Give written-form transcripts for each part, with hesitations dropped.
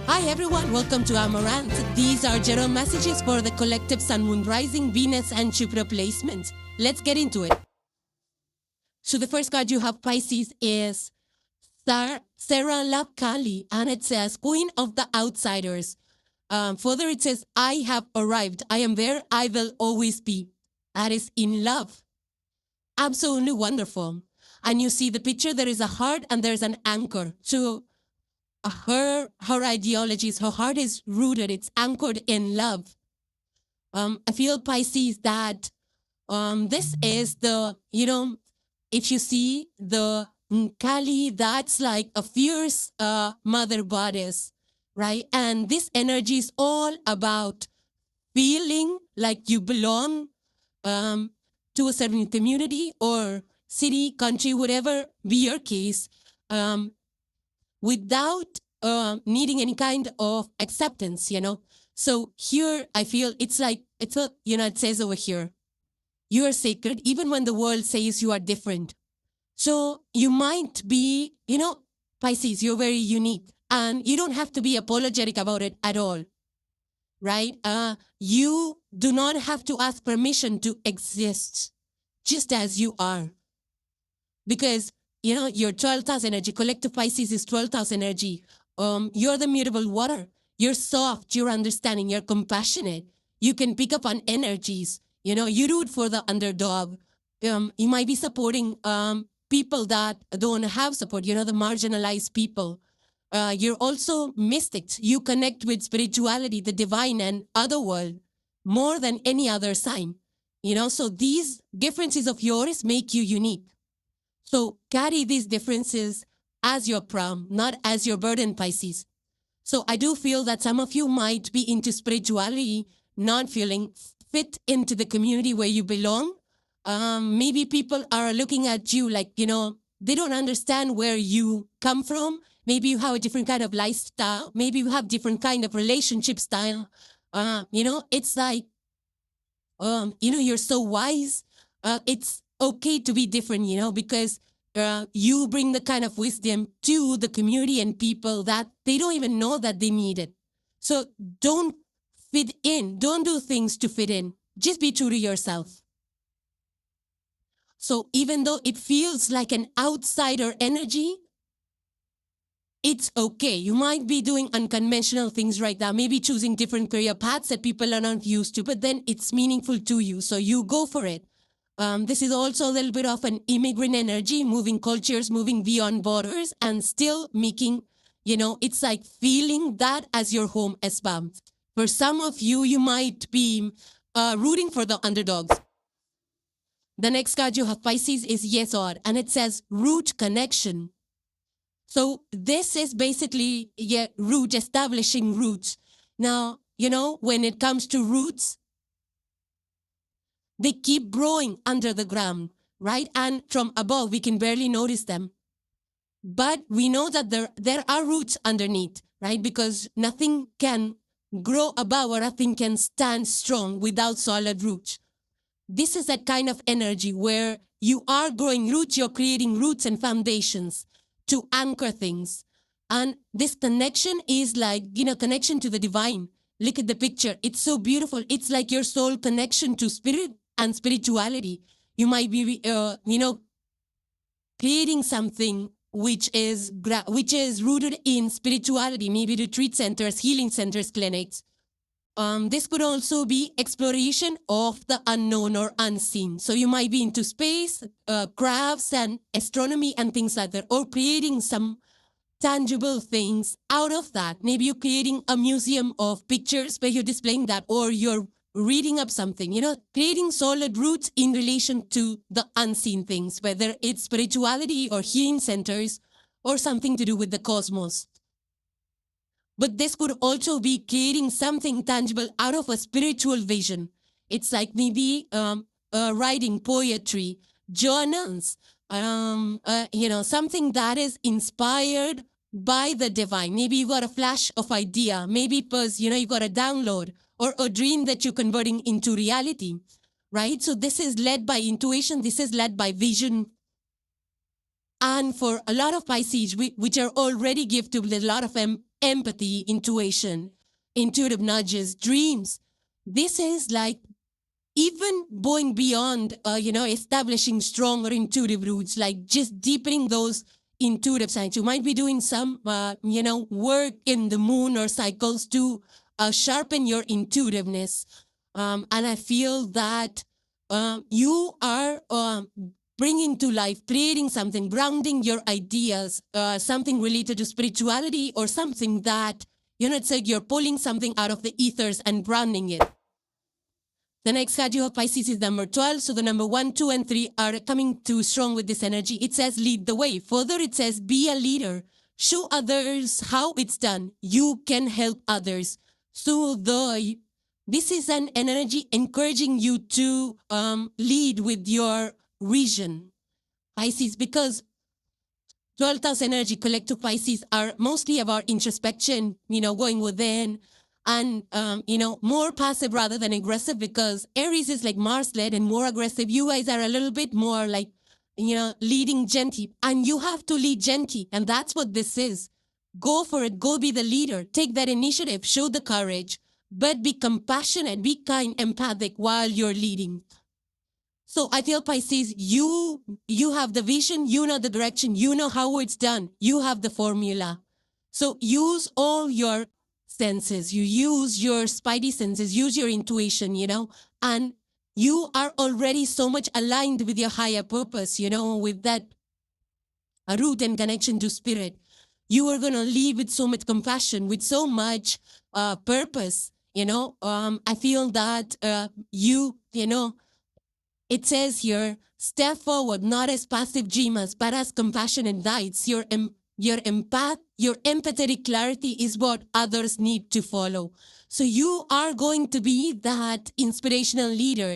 Hi everyone, welcome to Amaranth. These are general messages for the collective Sun, Moon, Rising, Venus and Jupiter placements. Let's get into it. So the first card you have, Pisces, is Sarah Love Kali, and it says Queen of the Outsiders. Further it says, I have arrived. I am where I will always be. That is in love. Absolutely wonderful. And you see the picture, there is a heart and there's an anchor. So her ideologies, her heart is rooted, it's anchored in love. I feel, Pisces, that this is the, if you see the Kali, that's like a fierce mother goddess, right? And this energy is all about feeling like you belong to a certain community or city, country, whatever be your case, without needing any kind of acceptance, So here I feel it says over here, you are sacred even when the world says you are different. So you might be, Pisces, you're very unique and you don't have to be apologetic about it at all, right? You do not have to ask permission to exist just as you are. Because, your 12th house energy, collective Pisces is 12th house energy. You're the mutable water. You're soft, you're understanding, you're compassionate. You can pick up on energies. You root for the underdog. You might be supporting people that don't have support, the marginalized people. You're also mystics. You connect with spirituality, the divine and other world more than any other sign. So these differences of yours make you unique. So carry these differences as your prom, not as your burden, Pisces. So I do feel that some of you might be into spirituality, not feeling fit into the community where you belong. Maybe people are looking at you like, they don't understand where you come from. Maybe you have a different kind of lifestyle. Maybe you have different kind of relationship style. It's like, you're so wise. It's okay to be different, because you bring the kind of wisdom to the community and people that they don't even know that they need it. So don't fit in. Don't do things to fit in. Just be true to yourself. So even though it feels like an outsider energy, it's okay. You might be doing unconventional things right now, maybe choosing different career paths that people are not used to, but then it's meaningful to you. So you go for it. This is also a little bit of an immigrant energy, moving cultures, moving beyond borders, and still making, it's like feeling that as your home as well. For some of you, you might be rooting for the underdogs. The next card you have, Pisces, is Yes or, and it says root connection. So this is basically root, establishing roots. Now, when it comes to roots, they keep growing under the ground, right? And from above, we can barely notice them. But we know that there are roots underneath, right? Because nothing can grow above or nothing can stand strong without solid roots. This is that kind of energy where you are growing roots, you're creating roots and foundations to anchor things. And this connection is like, connection to the divine. Look at the picture. It's so beautiful. It's like your soul connection to spirit and spirituality. You might be, creating something which is rooted in spirituality, maybe retreat centers, healing centers, clinics. This could also be exploration of the unknown or unseen. So you might be into space, crafts and astronomy and things like that, or creating some tangible things out of that. Maybe you're creating a museum of pictures where you're displaying that, or you're reading up something, creating solid roots in relation to the unseen things, whether it's spirituality or healing centers or something to do with the cosmos. But this could also be creating something tangible out of a spiritual vision. It's like maybe writing poetry, journals, something that is inspired by the divine. Maybe you got a flash of idea. Maybe because, you got a download or a dream that you're converting into reality, right? So this is led by intuition. This is led by vision. And for a lot of Pisces, which are already gifted with a lot of empathy, intuition, intuitive nudges, dreams. This is like even going beyond, establishing stronger intuitive roots, like just deepening those intuitive signs. You might be doing some, work in the moon or cycles to sharpen your intuitiveness. And I feel that you are bringing to life, creating something, grounding your ideas, something related to spirituality or something that, it's like you're pulling something out of the ethers and grounding it. The next card you have, Pisces, is number 12. So the number 1, 2, and 3 are coming too strong with this energy. It says lead the way. Further, it says be a leader. Show others how it's done. You can help others. So this is an energy encouraging you to lead with your vision, Pisces, because 12th house energy, collective Pisces, are mostly about introspection, going within, and, more passive rather than aggressive, because Aries is like Mars-led and more aggressive. You guys are a little bit more like, leading gently, and you have to lead gently, and that's what this is. Go for it. Go be the leader. Take that initiative. Show the courage, but be compassionate, be kind, empathic while you're leading. So I feel, Pisces, you have the vision, you know the direction, you know how it's done, you have the formula. So use all your senses, you use your spidey senses, use your intuition, and you are already so much aligned with your higher purpose, with that root and connection to spirit. You are going to lead with so much compassion, with so much purpose, I feel that it says here, step forward, not as passive dreamers, but as compassionate guides. Your empathetic clarity is what others need to follow. So you are going to be that inspirational leader,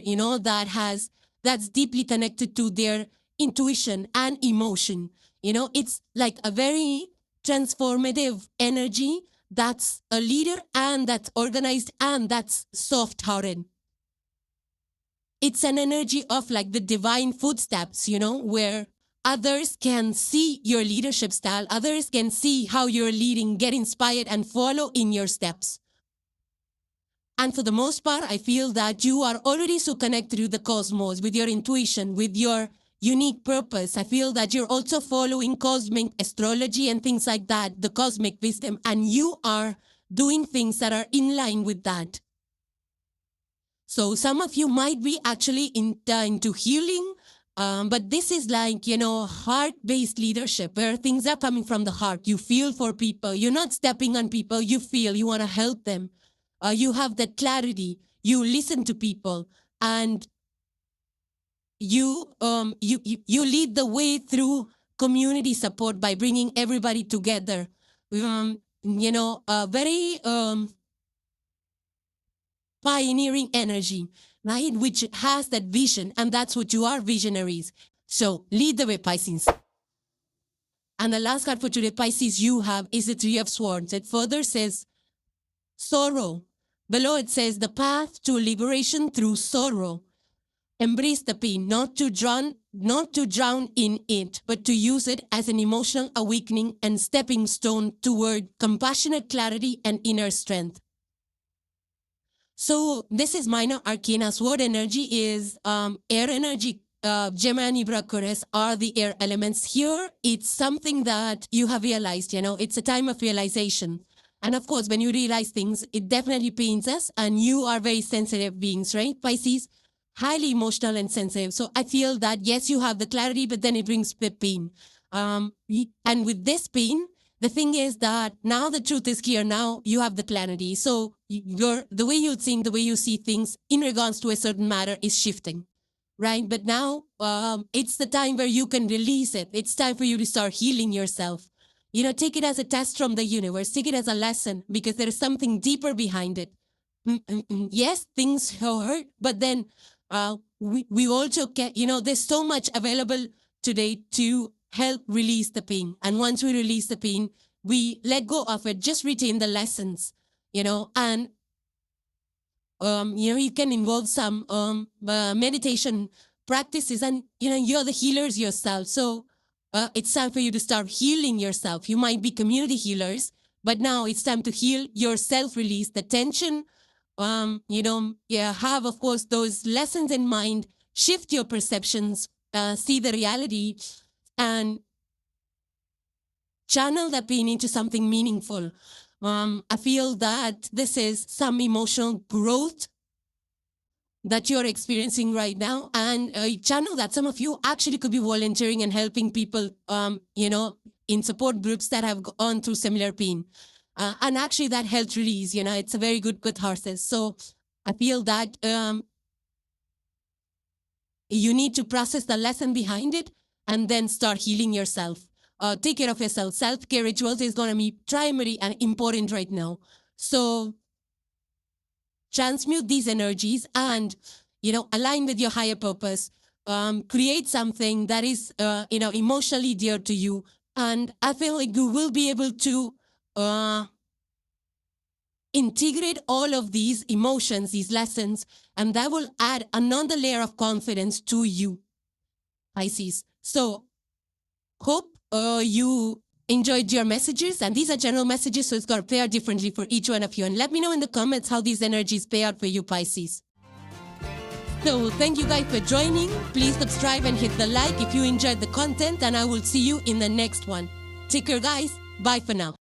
that's deeply connected to their intuition and emotion. It's like a very transformative energy that's a leader and that's organized and that's soft-hearted. It's an energy of like the divine footsteps, where others can see your leadership style, others can see how you're leading, get inspired and follow in your steps. And for the most part, I feel that you are already so connected to the cosmos, with your intuition, with your unique purpose. I feel that you're also following cosmic astrology and things like that, the cosmic wisdom, and you are doing things that are in line with that. So some of you might be actually into healing, but this is like, heart-based leadership, where things are coming from the heart. You feel for people. You're not stepping on people. You feel. You want to help them. You have that clarity. You listen to people, and you lead the way through community support by bringing everybody together. Very pioneering energy, right? Which has that vision, and that's what you are, visionaries. So lead the way, Pisces. And the last card for today, Pisces, you have is the Three of Swords. It further says sorrow. Below it says the path to liberation through sorrow. Embrace the pain, not to drown in it, but to use it as an emotional awakening and stepping stone toward compassionate clarity and inner strength. So this is minor arcana. Sword energy is air energy. Gemini, Libra, Aquarius are the air elements. Here, it's something that you have realized, it's a time of realization. And of course, when you realize things, it definitely pains us, and you are very sensitive beings, right? Pisces, highly emotional and sensitive. So I feel that, yes, you have the clarity, but then it brings the pain. And with this pain, the thing is that now the truth is clear. Now you have the clarity. So the way you think, the way you see things in regards to a certain matter is shifting, right? But now it's the time where you can release it. It's time for you to start healing yourself. Take it as a test from the universe. Take it as a lesson, because there is something deeper behind it. Yes, things hurt, but then we also get, there's so much available today to help release the pain. And once we release the pain, we let go of it, just retain the lessons, and, you can involve some meditation practices, and, you're the healers yourself. So it's time for you to start healing yourself. You might be community healers, But now it's time to heal yourself, release the tension. Have, of course, those lessons in mind, shift your perceptions, see the reality, and channel that pain into something meaningful. I feel that this is some emotional growth that you're experiencing right now, and channel that. Some of you actually could be volunteering and helping people, in support groups that have gone through similar pain. And actually that health release, it's a very good catharsis. So I feel that you need to process the lesson behind it and then start healing yourself. Take care of yourself. Self-care rituals is going to be primary and important right now. So transmute these energies and, align with your higher purpose. Create something that is, emotionally dear to you. And I feel like you will be able to integrate all of these emotions, these lessons, and that will add another layer of confidence to you, Pisces. So hope you enjoyed your messages, and these are general messages, so it's going to play out differently for each one of you. And let me know in the comments how these energies play out for you, Pisces. So thank you guys for joining. Please subscribe and hit the like if you enjoyed the content, and I will see you in the next one. Take care, guys. Bye for now.